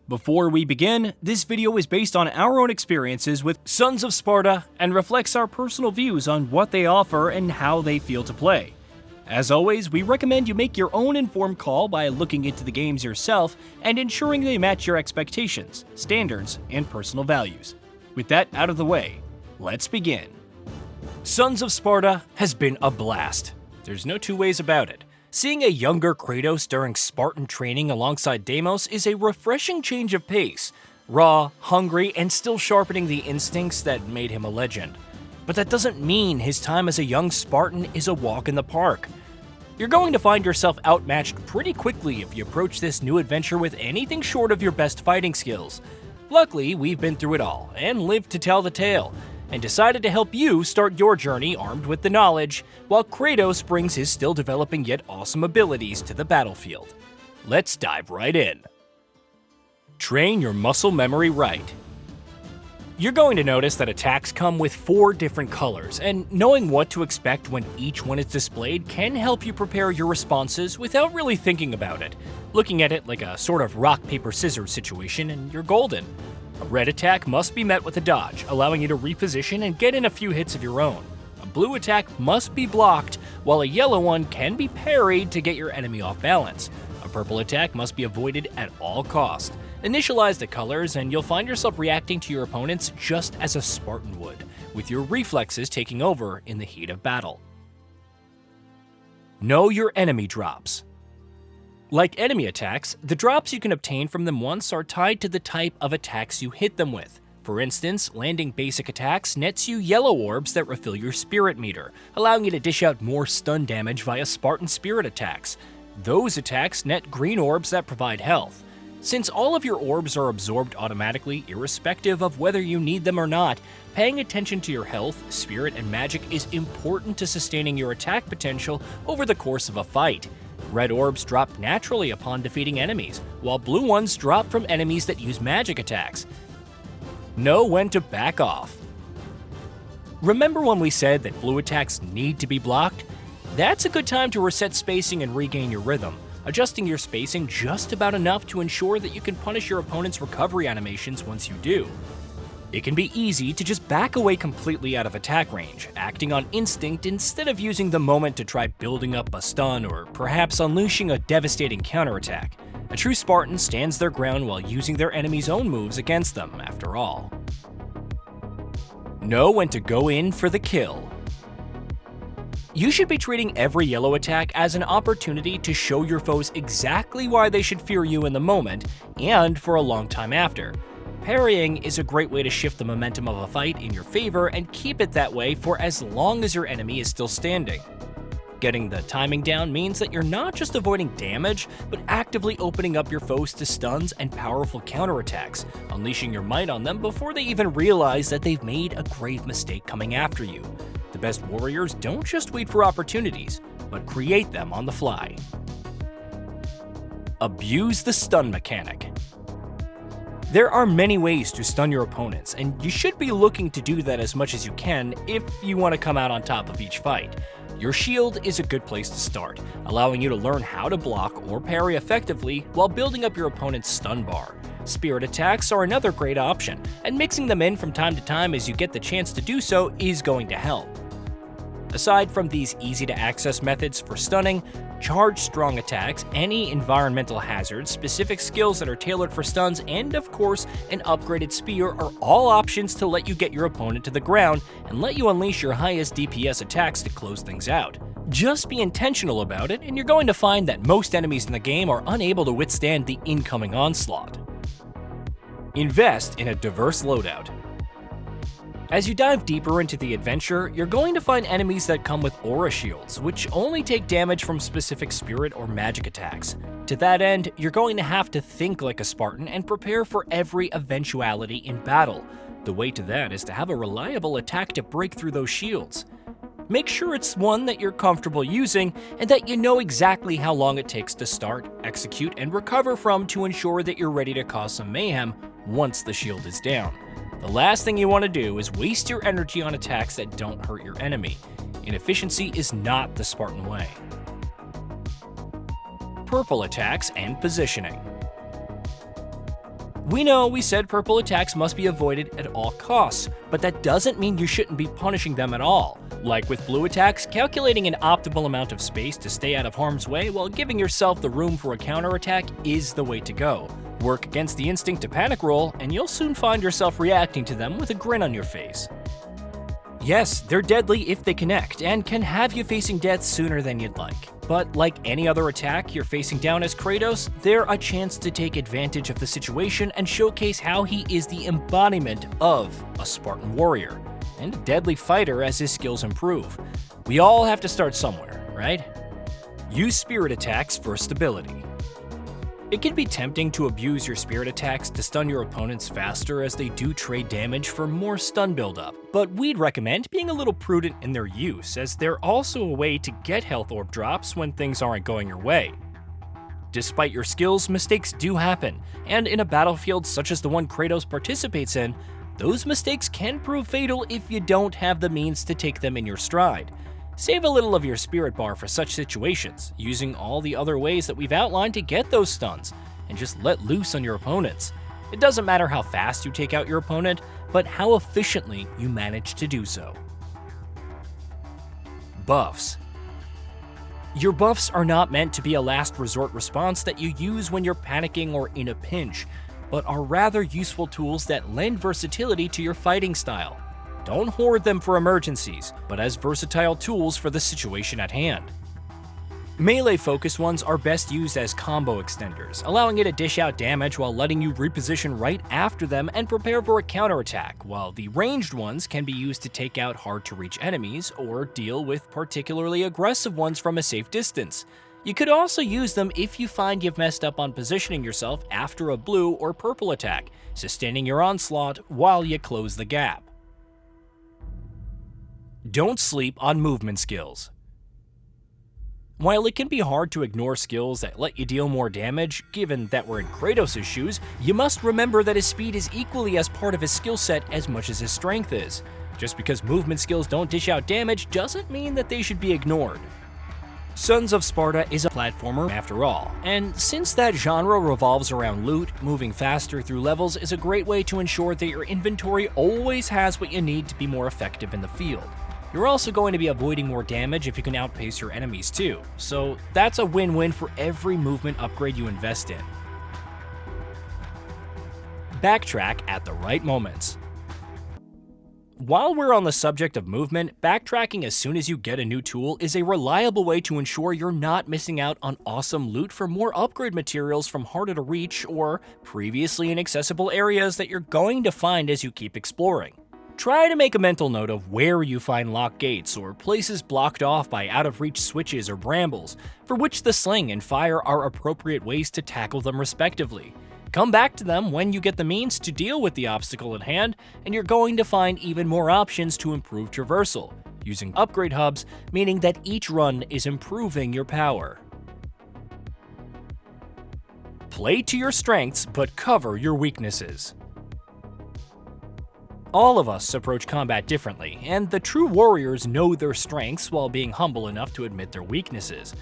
Before we begin, this video is based on our own experiences with Sons of Sparta and reflects our personal views on what they offer and how they feel to play. As always, we recommend you make your own informed call by looking into the games yourself and ensuring they match your expectations, standards, and personal values. With that out of the way, let's begin. Sons of Sparta has been a blast. There's no two ways about it. Seeing a younger Kratos during Spartan training alongside Deimos is a refreshing change of pace, raw, hungry, and still sharpening the instincts that made him a legend. But that doesn't mean his time as a young Spartan is a walk in the park. You're going to find yourself outmatched pretty quickly if you approach this new adventure with anything short of your best fighting skills. Luckily, we've been through it all and lived to tell the tale, and decided to help you start your journey armed with the knowledge, while Kratos brings his still developing yet awesome abilities to the battlefield. Let's dive right in. Train your muscle memory right. You're going to notice that attacks come with 4 different colors, and knowing what to expect when each one is displayed can help you prepare your responses without really thinking about it, looking at it like a sort of rock, paper, scissors situation, and you're golden. A red attack must be met with a dodge, allowing you to reposition and get in a few hits of your own. A blue attack must be blocked, while a yellow one can be parried to get your enemy off balance. A purple attack must be avoided at all costs. Initialize the colors and you'll find yourself reacting to your opponents just as a Spartan would, with your reflexes taking over in the heat of battle. Know your enemy drops. Like enemy attacks, the drops you can obtain from them once are tied to the type of attacks you hit them with. For instance, landing basic attacks nets you yellow orbs that refill your spirit meter, allowing you to dish out more stun damage via Spartan spirit attacks. Those attacks net green orbs that provide health. Since all of your orbs are absorbed automatically, irrespective of whether you need them or not, paying attention to your health, spirit, and magic is important to sustaining your attack potential over the course of a fight. Red orbs drop naturally upon defeating enemies, while blue ones drop from enemies that use magic attacks. Know when to back off. Remember when we said that blue attacks need to be blocked? That's a good time to reset spacing and regain your rhythm, adjusting your spacing just about enough to ensure that you can punish your opponent's recovery animations once you do. It can be easy to just back away completely out of attack range, acting on instinct instead of using the moment to try building up a stun or perhaps unleashing a devastating counterattack. A true Spartan stands their ground while using their enemy's own moves against them, after all. Know when to go in for the kill. You should be treating every yellow attack as an opportunity to show your foes exactly why they should fear you in the moment and for a long time after. Parrying is a great way to shift the momentum of a fight in your favor and keep it that way for as long as your enemy is still standing. Getting the timing down means that you're not just avoiding damage, but actively opening up your foes to stuns and powerful counterattacks, unleashing your might on them before they even realize that they've made a grave mistake coming after you. The best warriors don't just wait for opportunities, but create them on the fly. Abuse the stun mechanic. There are many ways to stun your opponents, and you should be looking to do that as much as you can if you want to come out on top of each fight. Your shield is a good place to start, allowing you to learn how to block or parry effectively while building up your opponent's stun bar. Spirit attacks are another great option, and mixing them in from time to time as you get the chance to do so is going to help. Aside from these easy-to-access methods for stunning, charge strong attacks, any environmental hazards, specific skills that are tailored for stuns, and of course, an upgraded spear are all options to let you get your opponent to the ground and let you unleash your highest DPS attacks to close things out. Just be intentional about it, and you're going to find that most enemies in the game are unable to withstand the incoming onslaught. Invest in a diverse loadout. As you dive deeper into the adventure, you're going to find enemies that come with aura shields, which only take damage from specific spirit or magic attacks. To that end, you're going to have to think like a Spartan and prepare for every eventuality in battle. The way to that is to have a reliable attack to break through those shields. Make sure it's one that you're comfortable using and that you know exactly how long it takes to start, execute, and recover from to ensure that you're ready to cause some mayhem once the shield is down. The last thing you want to do is waste your energy on attacks that don't hurt your enemy. Inefficiency is not the Spartan way. Purple attacks and positioning. We know we said purple attacks must be avoided at all costs, but that doesn't mean you shouldn't be punishing them at all. Like with blue attacks, calculating an optimal amount of space to stay out of harm's way while giving yourself the room for a counterattack is the way to go. Work against the instinct to panic roll, and you'll soon find yourself reacting to them with a grin on your face. Yes, they're deadly if they connect, and can have you facing death sooner than you'd like. But like any other attack you're facing down as Kratos, they're a chance to take advantage of the situation and showcase how he is the embodiment of a Spartan warrior, and a deadly fighter as his skills improve. We all have to start somewhere, right? Use spirit attacks for stability. It can be tempting to abuse your spirit attacks to stun your opponents faster, as they do trade damage for more stun buildup, but we'd recommend being a little prudent in their use, as they're also a way to get health orb drops when things aren't going your way. Despite your skills, mistakes do happen, and in a battlefield such as the one Kratos participates in, those mistakes can prove fatal if you don't have the means to take them in your stride. Save a little of your spirit bar for such situations, using all the other ways that we've outlined to get those stuns, and just let loose on your opponents. It doesn't matter how fast you take out your opponent, but how efficiently you manage to do so. Buffs. Your buffs are not meant to be a last resort response that you use when you're panicking or in a pinch, but are rather useful tools that lend versatility to your fighting style. Don't hoard them for emergencies, but as versatile tools for the situation at hand. Melee-focused ones are best used as combo extenders, allowing you to dish out damage while letting you reposition right after them and prepare for a counterattack, while the ranged ones can be used to take out hard-to-reach enemies or deal with particularly aggressive ones from a safe distance. You could also use them if you find you've messed up on positioning yourself after a blue or purple attack, sustaining your onslaught while you close the gap. Don't sleep on movement skills. While it can be hard to ignore skills that let you deal more damage, given that we're in Kratos' shoes, you must remember that his speed is equally as part of his skill set as much as his strength is. Just because movement skills don't dish out damage doesn't mean that they should be ignored. Sons of Sparta is a platformer after all, and since that genre revolves around loot, moving faster through levels is a great way to ensure that your inventory always has what you need to be more effective in the field. You're also going to be avoiding more damage if you can outpace your enemies too, so that's a win-win for every movement upgrade you invest in. Backtrack at the right moments. While we're on the subject of movement, backtracking as soon as you get a new tool is a reliable way to ensure you're not missing out on awesome loot for more upgrade materials from harder to reach or previously inaccessible areas that you're going to find as you keep exploring. Try to make a mental note of where you find locked gates or places blocked off by out-of-reach switches or brambles, for which the sling and fire are appropriate ways to tackle them respectively. Come back to them when you get the means to deal with the obstacle at hand, and you're going to find even more options to improve traversal, using upgrade hubs, meaning that each run is improving your power. Play to your strengths, but cover your weaknesses. All of us approach combat differently, and the true warriors know their strengths while being humble enough to admit their weaknesses.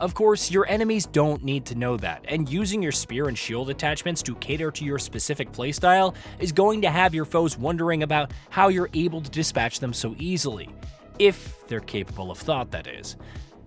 Of course, your enemies don't need to know that, and using your spear and shield attachments to cater to your specific playstyle is going to have your foes wondering about how you're able to dispatch them so easily. If they're capable of thought, that is.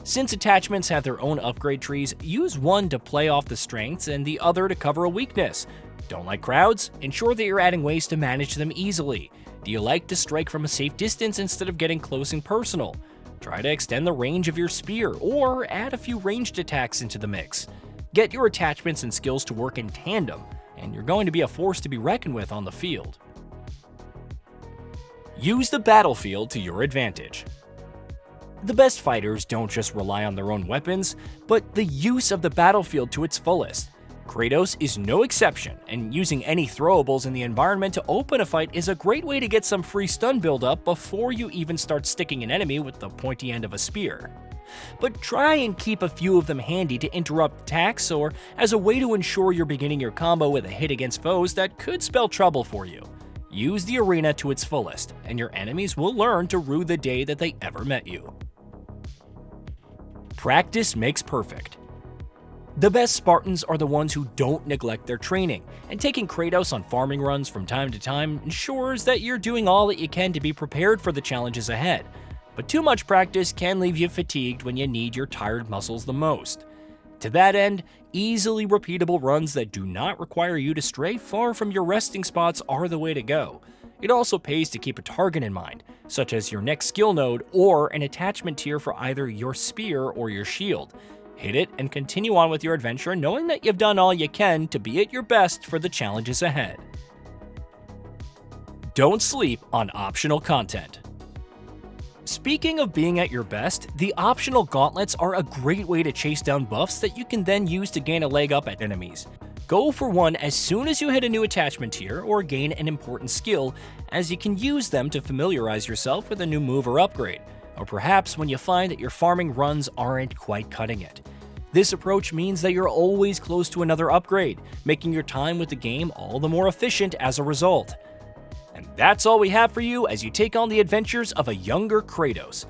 Since attachments have their own upgrade trees, use one to play off the strengths and the other to cover a weakness. Don't like crowds? Ensure that you're adding ways to manage them easily. Do you like to strike from a safe distance instead of getting close and personal? Try to extend the range of your spear, or add a few ranged attacks into the mix. Get your attachments and skills to work in tandem, and you're going to be a force to be reckoned with on the field. Use the battlefield to your advantage. The best fighters don't just rely on their own weapons, but the use of the battlefield to its fullest. Kratos is no exception, and using any throwables in the environment to open a fight is a great way to get some free stun buildup before you even start sticking an enemy with the pointy end of a spear. But try and keep a few of them handy to interrupt attacks or as a way to ensure you're beginning your combo with a hit against foes that could spell trouble for you. Use the arena to its fullest, and your enemies will learn to rue the day that they ever met you. Practice makes perfect. The best Spartans are the ones who don't neglect their training, and taking Kratos on farming runs from time to time ensures that you're doing all that you can to be prepared for the challenges ahead. But too much practice can leave you fatigued when you need your tired muscles the most. To that end, easily repeatable runs that do not require you to stray far from your resting spots are the way to go. It also pays to keep a target in mind, such as your next skill node or an attachment tier for either your spear or your shield. Hit it and continue on with your adventure knowing that you've done all you can to be at your best for the challenges ahead. Don't sleep on optional content. Speaking of being at your best, the optional gauntlets are a great way to chase down buffs that you can then use to gain a leg up at enemies. Go for one as soon as you hit a new attachment tier or gain an important skill, as you can use them to familiarize yourself with a new move or upgrade, or perhaps when you find that your farming runs aren't quite cutting it. This approach means that you're always close to another upgrade, making your time with the game all the more efficient as a result. And that's all we have for you as you take on the adventures of a younger Kratos.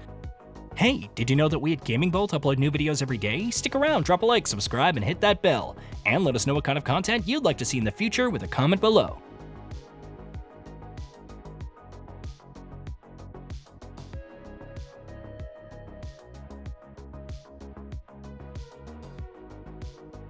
Hey, did you know that we at Gaming Bolt upload new videos every day? Stick around, drop a like, subscribe, and hit that bell. And let us know what kind of content you'd like to see in the future with a comment below.